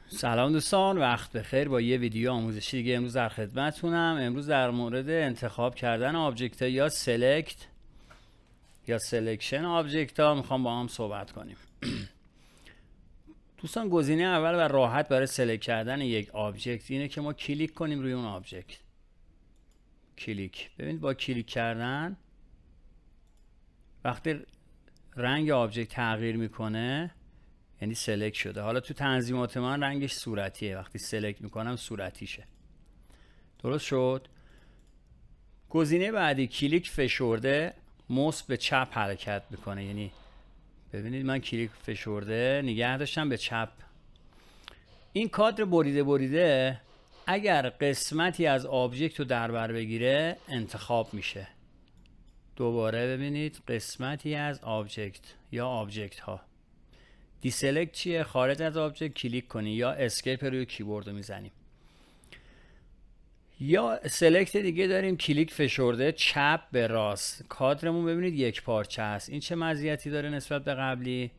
سلام دوستان، وقت بخیر. با یه ویدیو آموزشی دیگه امروز در خدمتتونم. امروز در مورد انتخاب کردن آبجکت ها یا سلکت یا سلکشن آبجکت ها میخوام با هم صحبت کنیم. دوستان گزینه اول و راحت برای سلکت کردن یک آبجکت اینه که ما کلیک کنیم روی اون آبجکت. کلیک. ببینید با کلیک کردن وقتی رنگ آبجکت تغییر میکنه یعنی سلکت شده. حالا تو تنظیمات من رنگش صورتیه، وقتی سلکت میکنم صورتیشه. درست شد. گزینه بعدی کلیک فشرده موس به چپ حرکت میکنه، یعنی ببینید من کلیک فشرده نگه داشتم به چپ. این کادر بریده اگر قسمتی از آبجکت رو در بر بگیره انتخاب میشه. دوباره ببینید قسمتی از آبجکت یا آبجکت ها. دیسلکت چیه؟ خارج از آبجکت کلیک کنی یا اسکیپ روی کیبورد رو میزنیم. یا سلکت دیگه داریم کلیک فشرده چپ به راست. کادرمون ببینید یک پارچه است. این چه مزیتی داره نسبت به قبلی؟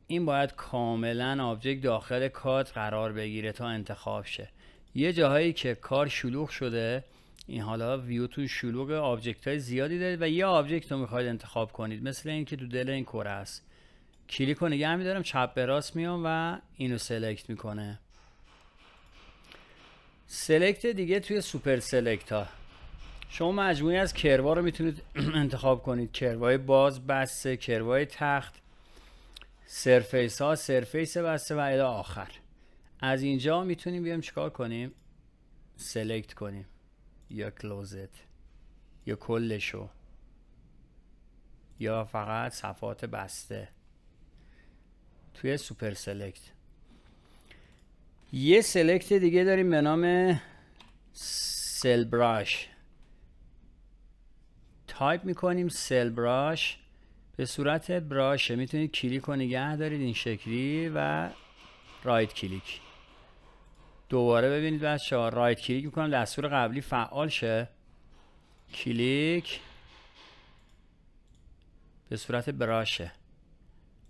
این باید کاملا آبجکت داخل کادر قرار بگیره تا انتخاب شه. یه جاهایی که کار شلوغ شده، این حالا ویو تو شلوغ آبجکت های زیادی دارید و یه آبجکت رو میخواید انتخاب کنید، مثل این که تو دل این کره است. کلیک رو نگه میدارم، چپ به راست میام و اینو سلکت میکنه. سلکت دیگه توی سوپر سلکت ها شما مجموعی از کروا رو میتونید انتخاب کنید. کروای باز، بسته، کروای تخت، سرفیس ها، سرفیس بسته و الی آخر. از اینجا میتونیم بیام چیکار کنیم؟ سلکت کنیم یا کلوزت یا کلشو یا فقط صفحات بسته توی سوپر سلکت. یه سلکت دیگه داریم به نام سل براش. تایپ میکنیم سل براش به صورت براشه. میتونید کلیک و نگه دارید این شکلی و رایت کلیک. دوباره ببینید بچه‌ها رایت کلیک میکنم دستور قبلی فعال شه. کلیک به صورت براشه.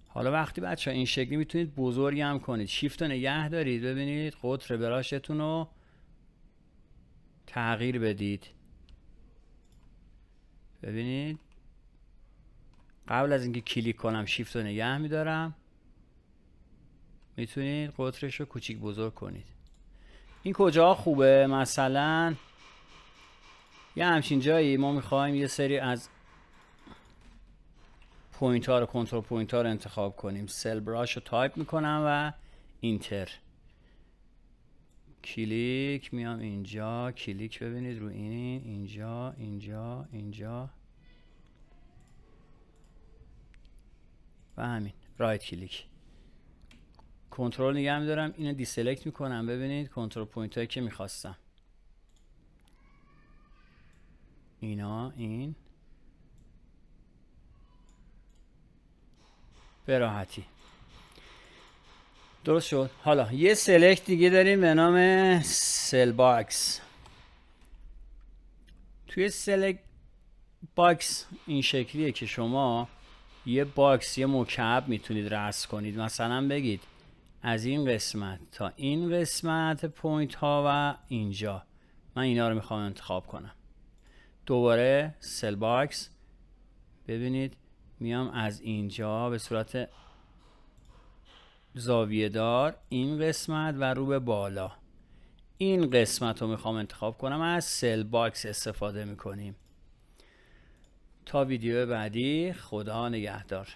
حالا وقتی بچه‌ها این شکلی میتونید بزرگ هم کنید. شیفت رو نگه دارید، ببینید قطر براشتون رو تغییر بدید. ببینید قبل از اینکه کلیک کنم شیفت رو نگه میدارم، میتونید قطرش رو کوچیک بزرگ کنید. این کجا خوبه؟ مثلا یه همچین جایی ما میخوایم یه سری از پوینت ها رو، کنترل پوینت ها رو انتخاب کنیم. سل براش رو تایپ میکنم و اینتر. کلیک میام اینجا، کلیک ببینید رو این، اینجا اینجا اینجا و همین رایت کلیک. کنترل نگه میدارم، اینو دیسلکت میکنم. ببینید کنترل پوینت هایی که میخواستم اینا، این به راحتی. درست شد. حالا یه سلکت دیگه داریم به نام سل باکس. توی سلکت باکس این شکلیه که شما یه باکس، یه مکعب میتونید رسم کنید. مثلا بگید از این قسمت تا این قسمت پوینت ها و اینجا من اینا رو میخوام انتخاب کنم. دوباره سل باکس. ببینید میام از اینجا به صورت زاویه دار این قسمت و رو به بالا این قسمت رو میخوام انتخاب کنم. از سل باکس استفاده میکنیم. تا ویدیو بعدی، خدا نگهدار.